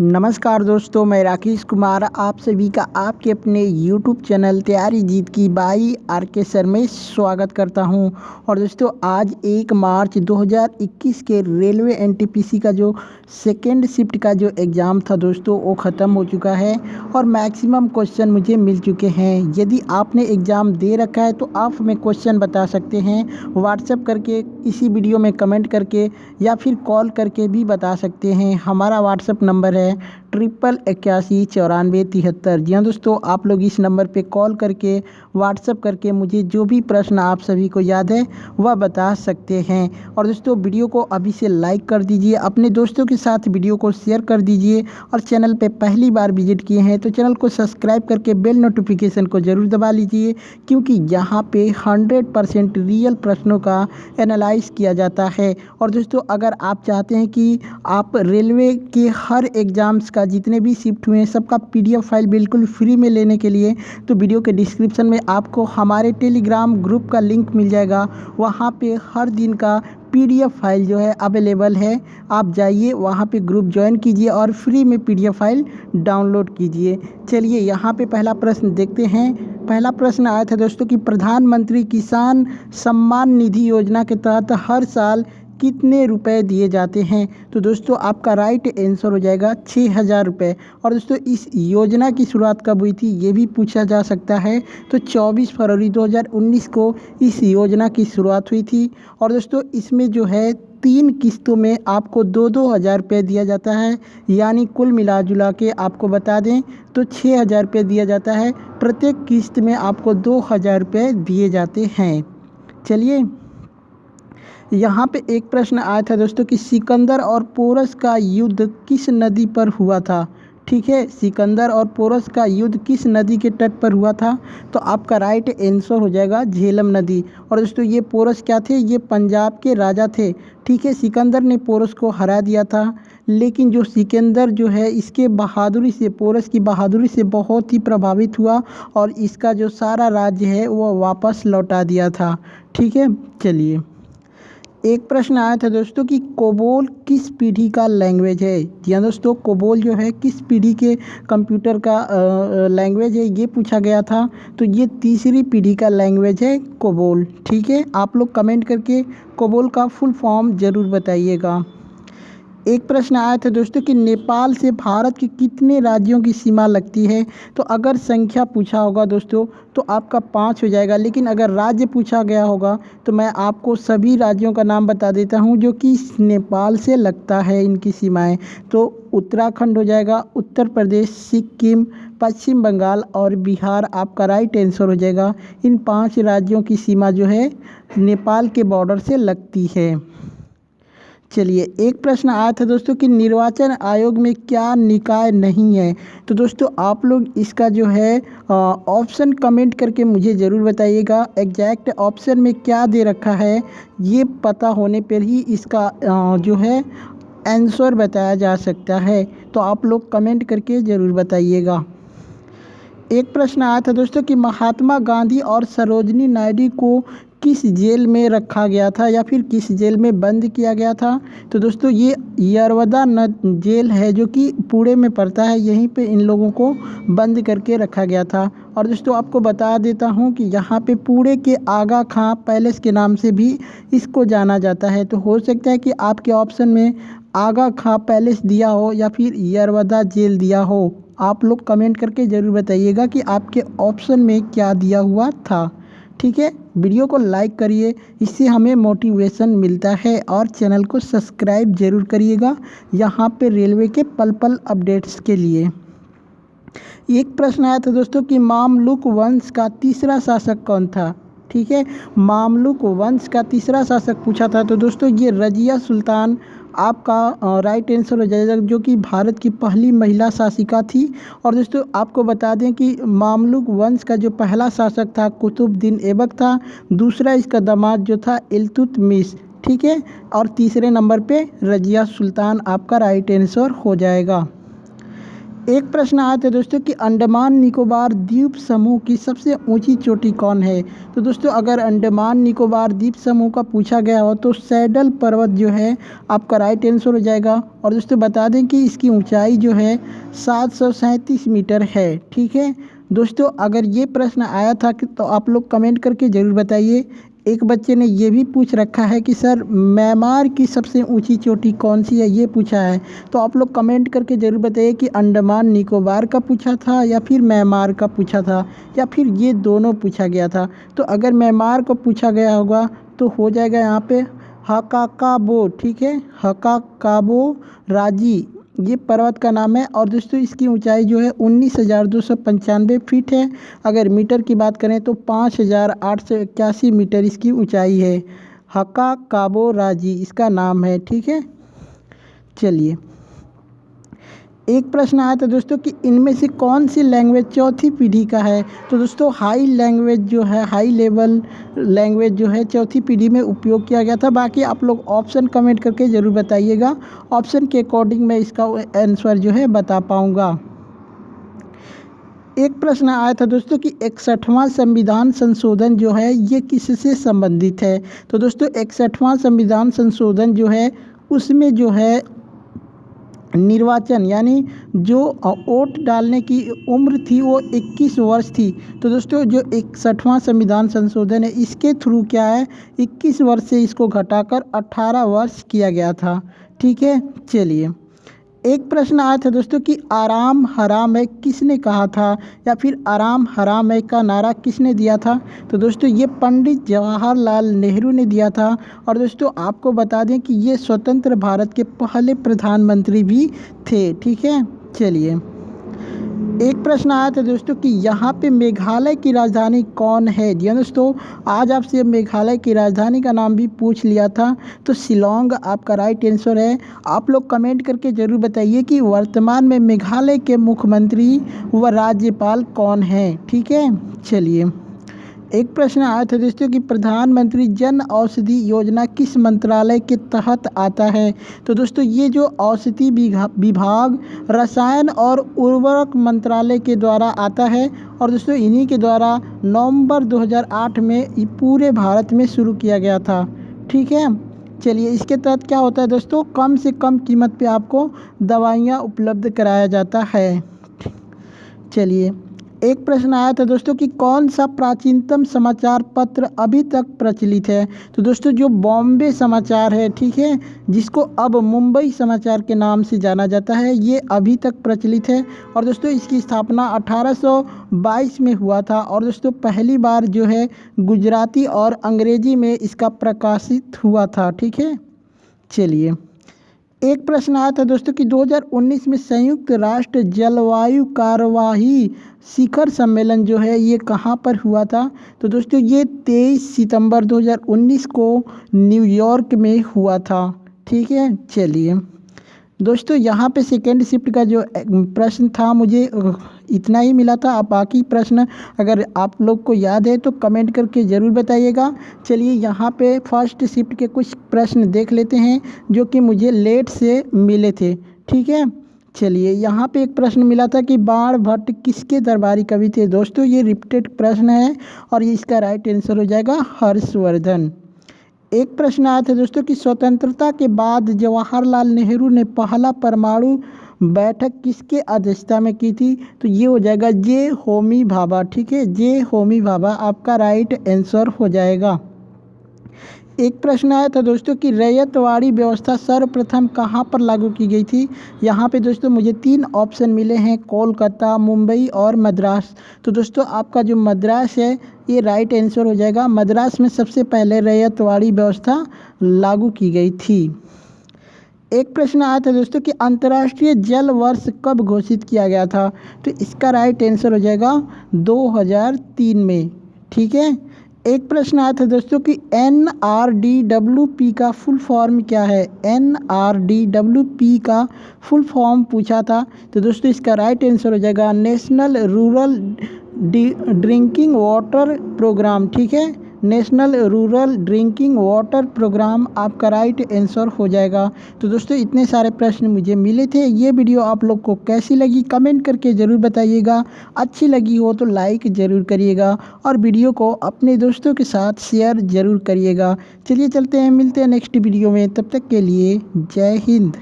नमस्कार दोस्तों, मैं राकेश कुमार आप सभी का आपके अपने YouTube चैनल तैयारी जीत की बाई आर.के. सर में स्वागत करता हूं। और दोस्तों आज 1 मार्च 2021 के रेलवे एनटीपीसी का जो सेकेंड शिफ्ट का जो एग्ज़ाम था दोस्तों वो ख़त्म हो चुका है और मैक्सिमम क्वेश्चन मुझे मिल चुके हैं। यदि आपने एग्ज़ाम दे रखा है तो आप हमें क्वेश्चन बता सकते हैं व्हाट्सएप करके, इसी वीडियो में कमेंट करके या फिर कॉल करके भी बता सकते हैं। हमारा व्हाट्सएप नंबर है 8881949373। जी हाँ दोस्तों, आप लोग इस नंबर पे कॉल करके व्हाट्सएप करके मुझे जो भी प्रश्न आप सभी को याद है वह बता सकते हैं। और दोस्तों वीडियो को अभी से लाइक कर दीजिए, अपने दोस्तों के साथ वीडियो को शेयर कर दीजिए और चैनल पे पहली बार विजिट किए हैं तो चैनल को सब्सक्राइब करके बेल नोटिफिकेशन को ज़रूर दबा लीजिए, क्योंकि यहाँ पे 100% रियल प्रश्नों का एनालाइज किया जाता है। और दोस्तों अगर आप चाहते हैं कि आप रेलवे के हर एग्ज़ाम्स का जितने भी शिफ्ट हुए हैं सबका PDF फाइल बिल्कुल फ्री में लेने के लिए तो वीडियो के डिस्क्रिप्शन में आपको हमारे टेलीग्राम ग्रुप का लिंक मिल जाएगा। वहाँ पे हर दिन का PDF फाइल जो है अवेलेबल है। आप जाइए वहाँ पे ग्रुप ज्वाइन कीजिए और फ्री में PDF फाइल डाउनलोड कीजिए। चलिए यहाँ पे पहला प्रश्न देखते हैं। पहला प्रश्न आया था दोस्तों कि प्रधानमंत्री किसान सम्मान निधि योजना के तहत हर साल कितने रुपए दिए जाते हैं। तो दोस्तों आपका राइट आंसर हो जाएगा 6,000 रुपये। और दोस्तों इस योजना की शुरुआत कब हुई थी ये भी पूछा जा सकता है। तो 24 फरवरी 2019 को इस योजना की शुरुआत हुई थी। और दोस्तों इसमें जो है 3 किस्तों में आपको 2-2 हज़ार रुपये दिया जाता है, यानी कुल मिला जुला के आपको बता दें तो 6,000 रुपये दिया जाता है। प्रत्येक किस्त में आपको 2,000 रुपये दिए जाते हैं। चलिए यहाँ पे एक प्रश्न आया था दोस्तों कि सिकंदर और पोरस का युद्ध किस नदी पर हुआ था। ठीक है, सिकंदर और पोरस का युद्ध किस नदी के तट पर हुआ था। तो आपका राइट आंसर हो जाएगा झेलम नदी। और दोस्तों ये पोरस क्या थे, ये पंजाब के राजा थे। ठीक है, सिकंदर ने पोरस को हरा दिया था, लेकिन जो सिकंदर जो है इसके बहादुरी से, पोरस की बहादुरी से बहुत ही प्रभावित हुआ और इसका जो सारा राज्य है वो वापस लौटा दिया था। ठीक है, चलिए एक प्रश्न आया था दोस्तों कि कोबोल किस पीढ़ी का लैंग्वेज है। जी हाँ दोस्तों, कोबोल जो है किस पीढ़ी के कंप्यूटर का लैंग्वेज है ये पूछा गया था। तो ये तीसरी पीढ़ी का लैंग्वेज है कोबोल। ठीक है, आप लोग कमेंट करके कोबोल का फुल फॉर्म ज़रूर बताइएगा। एक प्रश्न आया था दोस्तों कि नेपाल से भारत के कितने राज्यों की सीमा लगती है। तो अगर संख्या पूछा होगा दोस्तों तो आपका 5 हो जाएगा, लेकिन अगर राज्य पूछा गया होगा तो मैं आपको सभी राज्यों का नाम बता देता हूं जो कि नेपाल से लगता है इनकी सीमाएं। तो उत्तराखंड हो जाएगा, उत्तर प्रदेश, सिक्किम, पश्चिम बंगाल और बिहार आपका राइट आंसर हो जाएगा। इन 5 राज्यों की सीमा जो है नेपाल के बॉर्डर से लगती है। चलिए एक प्रश्न आया था दोस्तों कि निर्वाचन आयोग में क्या निकाय नहीं है। तो दोस्तों आप लोग इसका जो है ऑप्शन कमेंट करके मुझे ज़रूर बताइएगा। एग्जैक्ट ऑप्शन में क्या दे रखा है ये पता होने पर ही इसका जो है आंसर बताया जा सकता है। तो आप लोग कमेंट करके ज़रूर बताइएगा। एक प्रश्न आया था दोस्तों कि महात्मा गांधी और सरोजिनी नायडू को किस जेल में रखा गया था या फिर किस जेल में बंद किया गया था। तो दोस्तों ये यरवदा जेल है जो कि पुणे में पड़ता है, यहीं पे इन लोगों को बंद करके रखा गया था। और दोस्तों आपको बता देता हूँ कि यहाँ पे पुणे के आगा खां पैलेस के नाम से भी इसको जाना जाता है। तो हो सकता है कि आपके ऑप्शन में आगा खां पैलेस दिया हो या फिर यरवदा जेल दिया हो। आप लोग कमेंट करके ज़रूर बताइएगा कि आपके ऑप्शन में क्या दिया हुआ था। ठीक है, वीडियो को लाइक करिए, इससे हमें मोटिवेशन मिलता है और चैनल को सब्सक्राइब ज़रूर करिएगा यहाँ पे रेलवे के पल पल अपडेट्स के लिए। एक प्रश्न आया था दोस्तों कि मामलुक वंश का तीसरा शासक कौन था। ठीक है, मामलुक वंश का तीसरा शासक पूछा था। तो दोस्तों ये रजिया सुल्तान आपका राइट आंसर हो जाएगा, जो कि भारत की पहली महिला शासिका थी। और दोस्तों आपको बता दें कि मामलुक वंश का जो पहला शासक था कुतुबुद्दीन ऐबक था, दूसरा इसका दामाद जो था इल्तुतमिश। ठीक है, और तीसरे नंबर पे रजिया सुल्तान आपका राइट आंसर हो जाएगा। एक प्रश्न आया था दोस्तों कि अंडमान निकोबार द्वीप समूह की सबसे ऊंची चोटी कौन है। तो दोस्तों अगर अंडमान निकोबार द्वीप समूह का पूछा गया हो तो सैडल पर्वत जो है आपका राइट आंसर हो जाएगा। और दोस्तों बता दें कि इसकी ऊंचाई जो है 737 मीटर है। ठीक है दोस्तों, अगर ये प्रश्न आया था कि तो आप लोग कमेंट करके ज़रूर बताइए। एक बच्चे ने ये भी पूछ रखा है कि सर म्यांमार की सबसे ऊंची चोटी कौन सी है, ये पूछा है। तो आप लोग कमेंट करके ज़रूर बताइए कि अंडमान निकोबार का पूछा था या फिर म्यांमार का पूछा था या फिर ये दोनों पूछा गया था। तो अगर म्यांमार को पूछा गया होगा तो हो जाएगा यहाँ पे हकाकाबो। ठीक है, हकाकाबो राजी ये पर्वत का नाम है। और दोस्तों इसकी ऊंचाई जो है 19,295 फीट है। अगर मीटर की बात करें तो 5,881 मीटर इसकी ऊंचाई है। हकाकाबो राजी इसका नाम है। ठीक है, चलिए एक प्रश्न आया था दोस्तों कि इनमें से कौन सी लैंग्वेज चौथी पीढ़ी का है। तो दोस्तों हाई लैंग्वेज जो है, हाई लेवल लैंग्वेज जो है चौथी पीढ़ी में उपयोग किया गया था। बाकी आप लोग ऑप्शन कमेंट करके ज़रूर बताइएगा, ऑप्शन के अकॉर्डिंग मैं इसका आंसर जो है बता पाऊँगा। एक प्रश्न आया था दोस्तों कि 61वां संविधान संशोधन जो है ये किससे संबंधित है। तो दोस्तों 61वां संविधान संशोधन जो है उसमें जो है निर्वाचन यानी जो वोट डालने की उम्र थी वो 21 वर्ष थी। तो दोस्तों जो 61वां संविधान संशोधन है इसके थ्रू क्या है 21 वर्ष से इसको घटाकर 18 वर्ष किया गया था। ठीक है, चलिए एक प्रश्न आया था दोस्तों कि आराम हराम है किसने कहा था या फिर आराम हराम है का नारा किसने दिया था। तो दोस्तों ये पंडित जवाहरलाल नेहरू ने दिया था। और दोस्तों आपको बता दें कि ये स्वतंत्र भारत के पहले प्रधानमंत्री भी थे। ठीक है, चलिए एक प्रश्न आया था दोस्तों कि यहाँ पे मेघालय की राजधानी कौन है। जी दोस्तों आज आपसे मेघालय की राजधानी का नाम भी पूछ लिया था, तो शिलोंग आपका राइट आंसर है। आप लोग कमेंट करके ज़रूर बताइए कि वर्तमान में मेघालय के मुख्यमंत्री व राज्यपाल कौन हैं। ठीक है, चलिए एक प्रश्न आया था दोस्तों कि प्रधानमंत्री जन औषधि योजना किस मंत्रालय के तहत आता है। तो दोस्तों ये जो औषधि विभाग रसायन और उर्वरक मंत्रालय के द्वारा आता है। और दोस्तों इन्हीं के द्वारा नवंबर 2008 में पूरे भारत में शुरू किया गया था। ठीक है, चलिए इसके तहत क्या होता है दोस्तों, कम से कम कीमत पे आपको दवाइयाँ उपलब्ध कराया जाता है। चलिए एक प्रश्न आया था दोस्तों कि कौन सा प्राचीनतम समाचार पत्र अभी तक प्रचलित है। तो दोस्तों जो बॉम्बे समाचार है, ठीक है, जिसको अब मुंबई समाचार के नाम से जाना जाता है, ये अभी तक प्रचलित है। और दोस्तों इसकी स्थापना 1822 में हुआ था। और दोस्तों पहली बार जो है गुजराती और अंग्रेजी में इसका प्रकाशित हुआ था। ठीक है, चलिए एक प्रश्न आया था दोस्तों कि 2019 में संयुक्त राष्ट्र जलवायु कार्यवाही शिखर सम्मेलन जो है ये कहाँ पर हुआ था। तो दोस्तों ये 23 सितंबर 2019 को न्यूयॉर्क में हुआ था। ठीक है, चलिए दोस्तों यहाँ पे सेकेंड शिफ्ट का जो प्रश्न था मुझे इतना ही मिला था। अब बाकी प्रश्न अगर आप लोग को याद है तो कमेंट करके ज़रूर बताइएगा। चलिए यहाँ पे फर्स्ट शिफ्ट के कुछ प्रश्न देख लेते हैं जो कि मुझे लेट से मिले थे। ठीक है, चलिए यहाँ पे एक प्रश्न मिला था कि बाण भट्ट किसके दरबारी कवि थे। दोस्तों ये रिपीटेड प्रश्न है और इसका राइट आंसर हो जाएगा हर्षवर्धन। एक प्रश्न आया था दोस्तों कि स्वतंत्रता के बाद जवाहरलाल नेहरू ने पहला परमाणु बैठक किसके अध्यक्षता में की थी। तो ये हो जाएगा जे होमी भाभा। ठीक है, जे होमी भाभा आपका राइट आंसर हो जाएगा। एक प्रश्न आया था दोस्तों कि रैयतवाड़ी व्यवस्था सर्वप्रथम कहाँ पर लागू की गई थी। यहाँ पे दोस्तों मुझे 3 ऑप्शन मिले हैं, कोलकाता, मुंबई और मद्रास। तो दोस्तों आपका जो मद्रास है ये राइट आंसर हो जाएगा। मद्रास में सबसे पहले रैयतवाड़ी व्यवस्था लागू की गई थी। एक प्रश्न आया था दोस्तों कि अंतर्राष्ट्रीय जल वर्ष कब घोषित किया गया था। तो इसका राइट आंसर हो जाएगा 2003 में। ठीक है, एक प्रश्न आया था दोस्तों कि NRDWP का फुल फॉर्म क्या है। NRDWP का फुल फॉर्म पूछा था। तो दोस्तों इसका राइट आंसर हो जाएगा national rural drinking water programme. ठीक है, national rural drinking water programme आपका राइट आंसर हो जाएगा। तो दोस्तों इतने सारे प्रश्न मुझे मिले थे। ये वीडियो आप लोग को कैसी लगी कमेंट करके ज़रूर बताइएगा। अच्छी लगी हो तो लाइक ज़रूर करिएगा और वीडियो को अपने दोस्तों के साथ शेयर ज़रूर करिएगा। चलिए चलते हैं, मिलते हैं नेक्स्ट वीडियो में, तब तक के लिए जय हिंद।